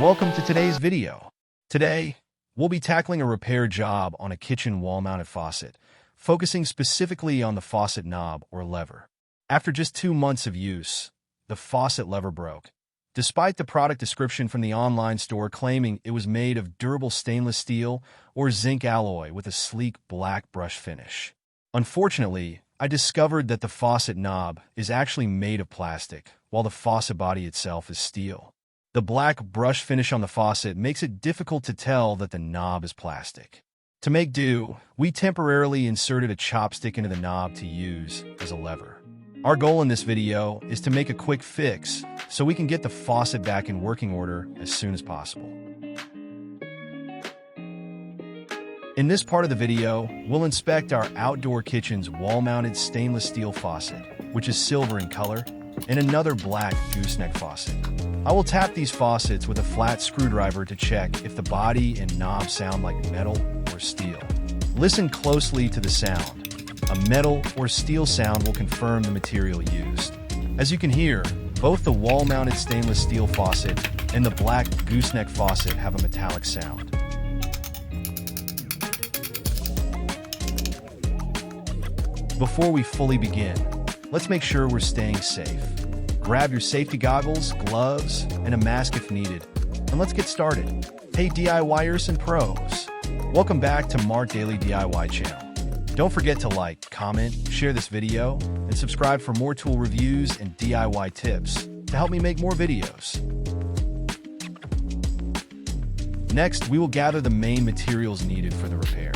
Welcome to today's video. Today, we'll be tackling a repair job on a kitchen wall-mounted faucet, focusing specifically on the faucet knob or lever. After just 2 months of use, the faucet lever broke. Despite the product description from the online store claiming it was made of durable stainless steel or zinc alloy with a sleek black brush finish. Unfortunately, I discovered that the faucet knob is actually made of plastic, while the faucet body itself is steel. The black brush finish on the faucet makes it difficult to tell that the knob is plastic. To make do, we temporarily inserted a chopstick into the knob to use as a lever. Our goal in this video is to make a quick fix so we can get the faucet back in working order as soon as possible. In this part of the video, we'll inspect our outdoor kitchen's wall-mounted stainless steel faucet, which is silver in color, and another black gooseneck faucet. I will tap these faucets with a flat screwdriver to check if the body and knob sound like metal or steel. Listen closely to the sound. A metal or steel sound will confirm the material used. As you can hear, both the wall-mounted stainless steel faucet and the black gooseneck faucet have a metallic sound. Before we fully begin, let's make sure we're staying safe. Grab your safety goggles, gloves, and a mask if needed, and let's get started. Hey DIYers and pros, welcome back to Mark Daily DIY channel. Don't forget to like, comment, share this video, and subscribe for more tool reviews and DIY tips to help me make more videos. Next, we will gather the main materials needed for the repair.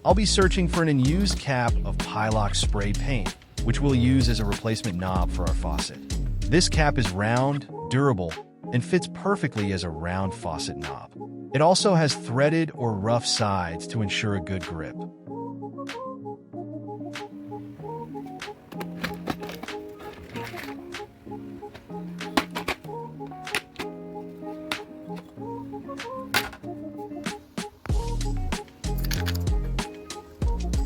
I'll be searching for an unused cap of Pylox spray paint, which we'll use as a replacement knob for our faucet. This cap is round, durable, and fits perfectly as a round faucet knob. It also has threaded or rough sides to ensure a good grip.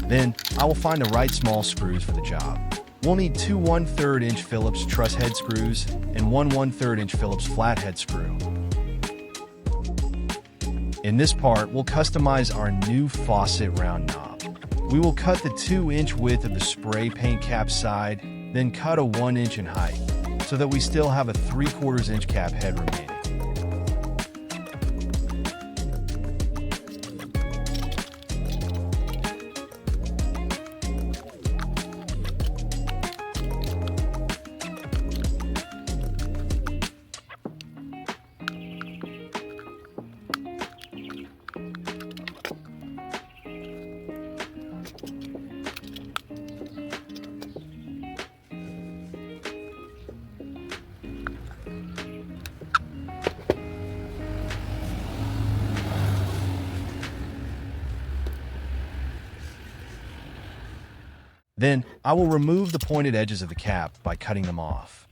Then, I will find the right small screws for the job. We'll need 2 1/3 inch Phillips Truss head screws and 1 1/3 inch Phillips flathead screw. In this part, we'll customize our new faucet round knob. We will cut the 2-inch width of the spray paint cap side, then cut a 1 inch in height, so that we still have a 3/4 inch cap head remaining. Then, I will remove the pointed edges of the cap by cutting them off.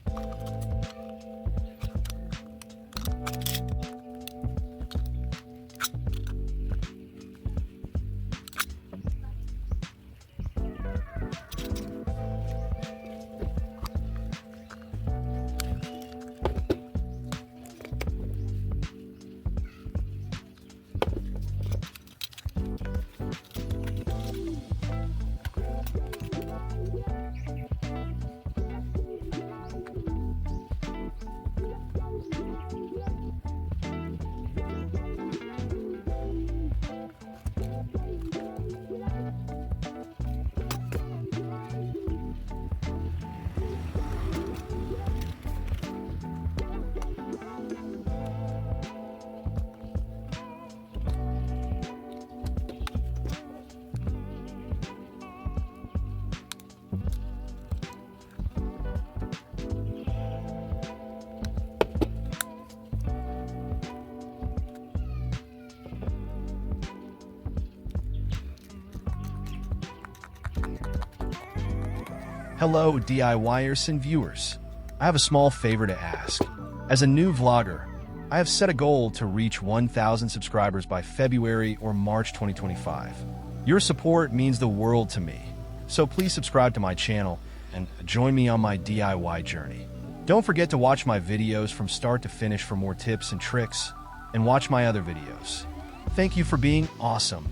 Hello DIYers and viewers. I have a small favor to ask. As a new vlogger, I have set a goal to reach 1,000 subscribers by February or March 2025. Your support means the world to me, so please subscribe to my channel and join me on my DIY journey. Don't forget to watch my videos from start to finish for more tips and tricks. and watch my other videos. Thank you for being awesome.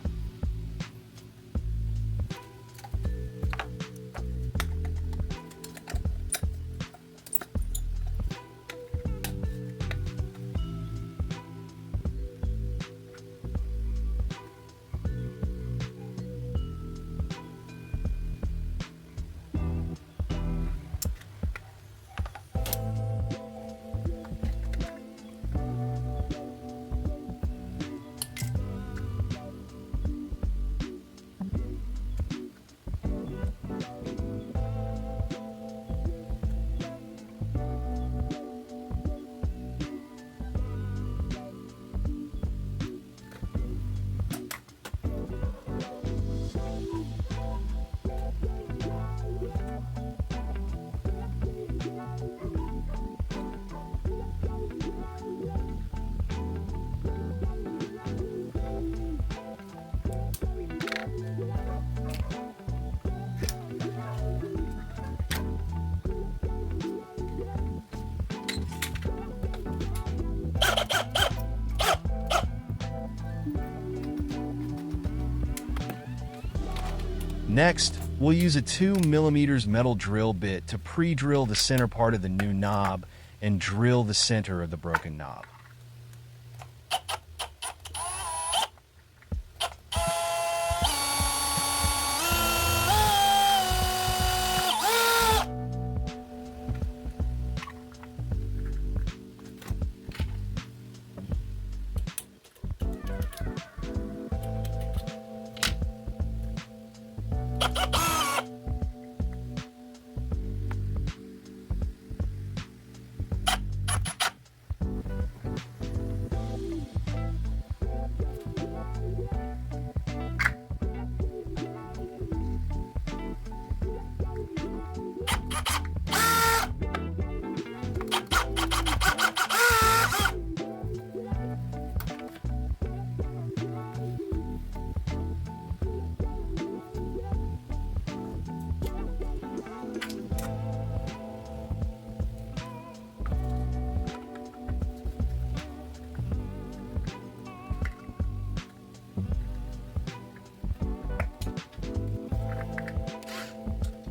Next, we'll use a 2mm metal drill bit to pre-drill the center part of the new knob and drill the center of the broken knob.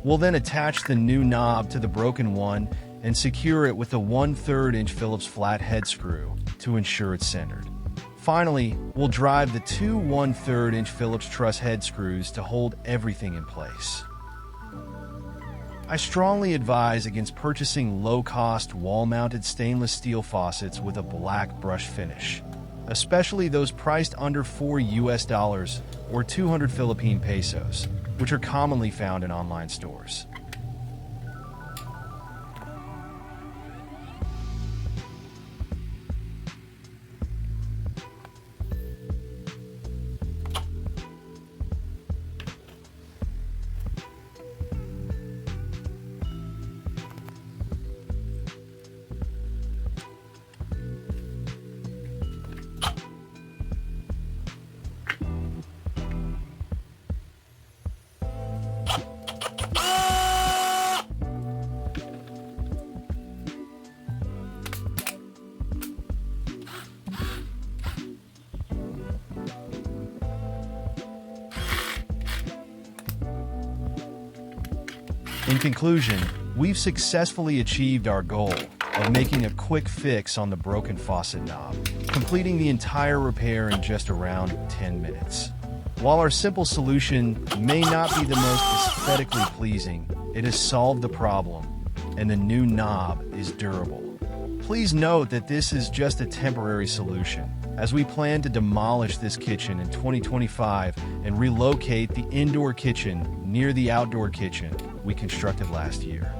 We'll then attach the new knob to the broken one and secure it with a 1/3 inch Phillips flat head screw to ensure it's centered. Finally, we'll drive the two 1/3 inch Phillips truss head screws to hold everything in place. I strongly advise against purchasing low-cost wall-mounted stainless steel faucets with a black brush finish, especially those priced under $4 or 200 Philippine pesos, which are commonly found in online stores. In conclusion, we've successfully achieved our goal of making a quick fix on the broken faucet knob, completing the entire repair in just around 10 minutes. While our simple solution may not be the most aesthetically pleasing, it has solved the problem, and the new knob is durable. Please note that this is just a temporary solution, as we plan to demolish this kitchen in 2025 and relocate the indoor kitchen near the outdoor kitchen we constructed last year.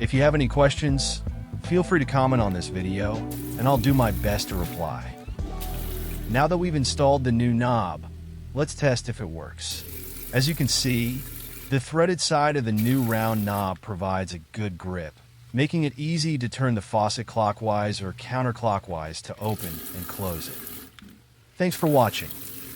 If you have any questions, feel free to comment on this video, and I'll do my best to reply. Now that we've installed the new knob, let's test if it works. As you can see, the threaded side of the new round knob provides a good grip, making it easy to turn the faucet clockwise or counterclockwise to open and close it. Thanks for watching.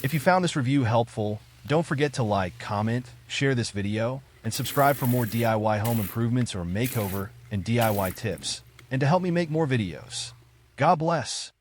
If you found this review helpful, don't forget to like, comment, share this video, and subscribe for more DIY home improvements or makeover and DIY tips, and to help me make more videos. God bless.